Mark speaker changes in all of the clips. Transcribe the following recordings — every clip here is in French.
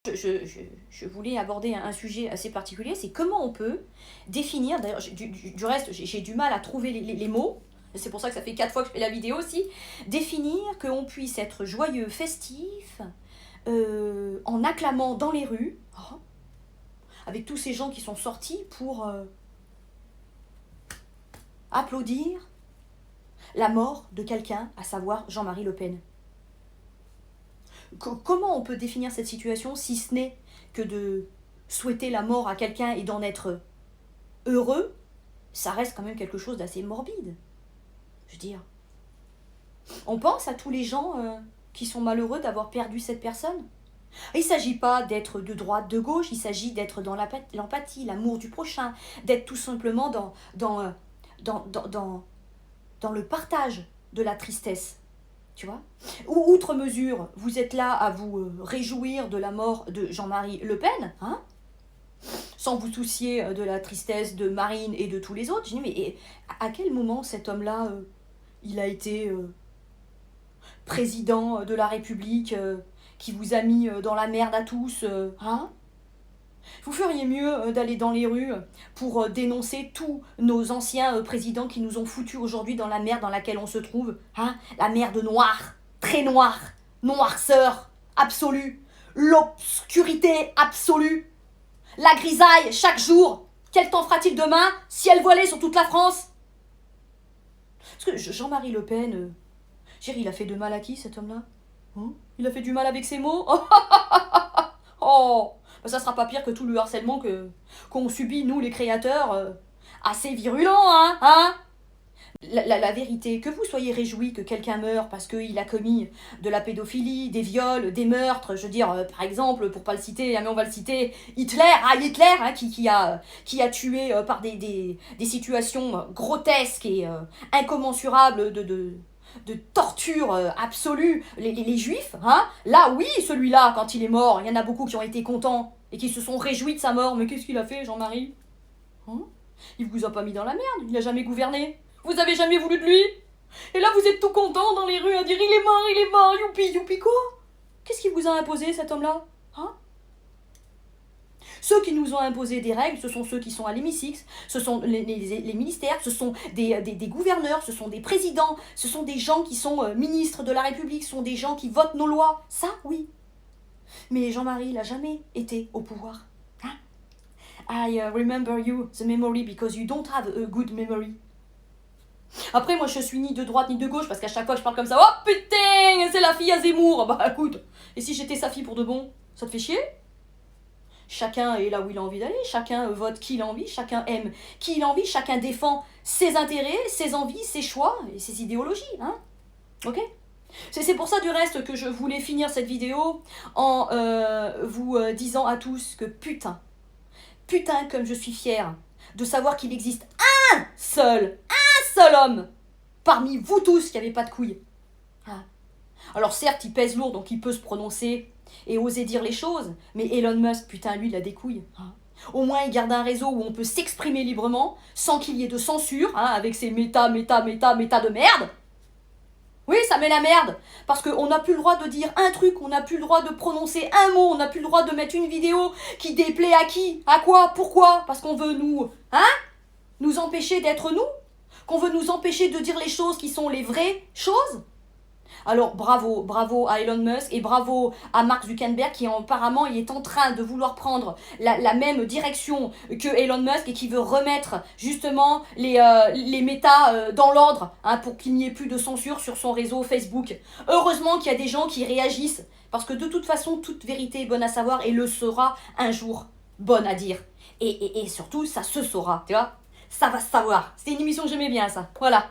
Speaker 1: Je voulais aborder un sujet assez particulier, c'est comment on peut définir, d'ailleurs du reste j'ai du mal à trouver les mots, c'est pour ça que ça fait 4 fois que je fais la vidéo aussi, définir qu'on puisse être joyeux, festif, en acclamant dans les rues, avec tous ces gens qui sont sortis pour applaudir la mort de quelqu'un, à savoir Jean-Marie Le Pen. Comment on peut définir cette situation si ce n'est que de souhaiter la mort à quelqu'un et d'en être heureux? Ça reste quand même quelque chose d'assez morbide. Je veux dire, on pense à tous les gens qui sont malheureux d'avoir perdu cette personne. Il ne s'agit pas d'être de droite, de gauche, il s'agit d'être dans l'empathie, l'amour du prochain, d'être tout simplement dans le partage de la tristesse. Tu vois? Outre mesure, vous êtes là à vous réjouir de la mort de Jean-Marie Le Pen, sans vous soucier de la tristesse de Marine et de tous les autres. Je dis, mais à quel moment cet homme-là, il a été président de la République, qui vous a mis dans la merde à tous, Vous feriez mieux d'aller dans les rues pour dénoncer tous nos anciens présidents qui nous ont foutus aujourd'hui dans la merde dans laquelle on se trouve. La merde noire, très noire, noirceur absolue, l'obscurité absolue, la grisaille chaque jour. Quel temps fera-t-il demain? Ciel voilé sur toute la France. Parce que Jean-Marie Le Pen, il a fait de mal à qui cet homme-là? Il a fait du mal avec ses mots? Oh, ça sera pas pire que tout le harcèlement qu'on subit, nous, les créateurs, assez virulents, La vérité, que vous soyez réjouis que quelqu'un meure parce qu'il a commis de la pédophilie, des viols, des meurtres, je veux dire, par exemple, pour pas le citer, mais on va le citer, Hitler, qui a tué par des situations grotesques et incommensurables de torture absolue les juifs, là oui, celui-là, quand il est mort, il y en a beaucoup qui ont été contents et qui se sont réjouis de sa mort. Mais qu'est-ce qu'il a fait, Jean-Marie? Il vous a pas mis dans la merde, il a jamais gouverné, vous avez jamais voulu de lui, et là vous êtes tout contents dans les rues à dire il est mort, youpi, youpi quoi? Qu'est-ce qu'il vous a imposé, cet homme-là? Ceux qui nous ont imposé des règles, ce sont ceux qui sont à l'hémicycle, ce sont les ministères, ce sont des gouverneurs, ce sont des présidents, ce sont des gens qui sont ministres de la République, ce sont des gens qui votent nos lois. Ça, oui. Mais Jean-Marie, il n'a jamais été au pouvoir. I remember you, the memory, because you don't have a good memory. Après, moi, je suis ni de droite ni de gauche, parce qu'à chaque fois je parle comme ça, oh putain, c'est la fille à Zemmour. Bah écoute, et si j'étais sa fille pour de bon, ça te fait chier? Chacun est là où il a envie d'aller, chacun vote qui il a envie, chacun aime qui il a envie, chacun défend ses intérêts, ses envies, ses choix et ses idéologies, Ok? C'est pour ça du reste que je voulais finir cette vidéo en vous disant à tous que putain comme je suis fière de savoir qu'il existe un seul homme parmi vous tous qui n'avez pas de couilles. Alors certes, il pèse lourd, donc il peut se prononcer et oser dire les choses, mais Elon Musk, putain, lui, il a des couilles. Au moins, il garde un réseau où on peut s'exprimer librement, sans qu'il y ait de censure, avec ses méta de merde. Oui, ça met la merde, parce qu'on n'a plus le droit de dire un truc, on n'a plus le droit de prononcer un mot, on n'a plus le droit de mettre une vidéo qui déplaît à qui? À quoi? Pourquoi? Parce qu'on veut nous empêcher d'être nous? Qu'on veut nous empêcher de dire les choses qui sont les vraies choses? Alors bravo à Elon Musk et bravo à Mark Zuckerberg qui apparemment il est en train de vouloir prendre la même direction que Elon Musk et qui veut remettre justement les méta dans l'ordre pour qu'il n'y ait plus de censure sur son réseau Facebook. Heureusement qu'il y a des gens qui réagissent parce que de toute façon toute vérité est bonne à savoir et le sera un jour bonne à dire. Et surtout ça se saura, tu vois, ça va se savoir. C'était une émission que j'aimais bien ça, voilà.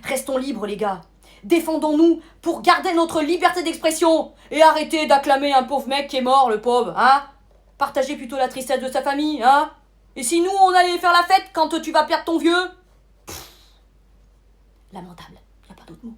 Speaker 1: Restons libres les gars. Défendons-nous pour garder notre liberté d'expression et arrêtez d'acclamer un pauvre mec qui est mort, le pauvre, Partagez plutôt la tristesse de sa famille, Et si nous, on allait faire la fête quand tu vas perdre ton vieux? Lamentable, y a pas d'autre mot.